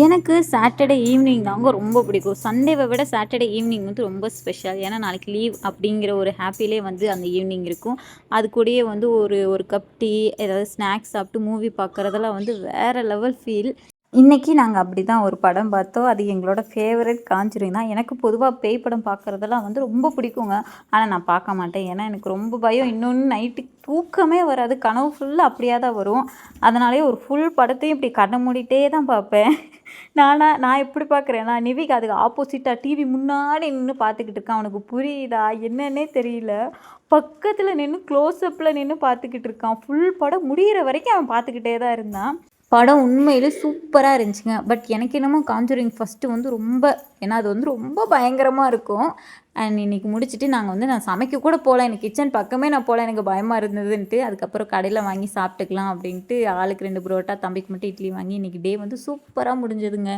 எனக்கு Saturday evening தாங்க ரொம்ப பிடிக்கும். சண்டேவை விட சாட்டர்டே ஈவினிங் வந்து ரொம்ப ஸ்பெஷல். ஏன்னா நாளைக்கு லீவ் அப்படிங்கிற ஒரு ஹாப்பிலே வந்து அந்த ஈவினிங் இருக்கும். அது கூடயே வந்து ஒரு ஒரு கப் டீ, ஏதாவது ஸ்நாக்ஸ் சாப்பிட்டு மூவி பார்க்குறதெல்லாம் வந்து வேறு லெவல் ஃபீல். இன்றைக்கி நாங்கள் அப்படி தான் ஒரு படம் பார்த்தோம். அது எங்களோட ஃபேவரட் காஞ்சூரிங் தான். எனக்கு பொதுவாக பேய் படம் பார்க்குறதெல்லாம் வந்து ரொம்ப பிடிக்குங்க. ஆனால் நான் பார்க்க மாட்டேன். ஏன்னா எனக்கு ரொம்ப பயம். இன்னொன்று நைட்டு தூக்கமே வராது. கனவு ஃபுல்லாக அப்படியே தான் வரும். அதனாலேயே ஒரு ஃபுல் படத்தையும் இப்படி கண்ணை மூடிட்டே தான் பார்ப்பேன். நான் எப்படி பார்க்குறேன்னா, நிவிக்கு அதுக்கு ஆப்போசிட்டாக டிவி முன்னாடி நின்று பார்த்துக்கிட்டு இருக்கான். அவனுக்கு புரியுதா என்னன்னே தெரியல. பக்கத்தில் நின்று க்ளோஸ்அப்பில் நின்று பார்த்துக்கிட்டு இருக்கான். ஃபுல் படம் முடிகிற வரைக்கும் அவன் பார்த்துக்கிட்டே தான் இருந்தான். படம் உண்மையிலே சூப்பராக இருந்துச்சுங்க. பட் எனக்கு என்னமோ காஞ்சூரிங் ஃபஸ்ட்டு வந்து ரொம்ப, ஏன்னா அது வந்து ரொம்ப பயங்கரமாக இருக்கும். அண்ட் இன்றைக்கி முடிச்சுட்டு நான் சமைக்க கூட போகல. எனக்கு கிச்சன் பக்கமே நான் போகல. எனக்கு பயமாக இருந்ததுன்ட்டு. அதுக்கப்புறம் கடையில் வாங்கி சாப்பிட்டுக்கலாம் அப்படின்ட்டு ஆளுக்கு 2 புரோட்டா, தம்பிக்கு மட்டும் இட்லி வாங்கி இன்றைக்கி டே வந்து சூப்பராக முடிஞ்சதுங்க.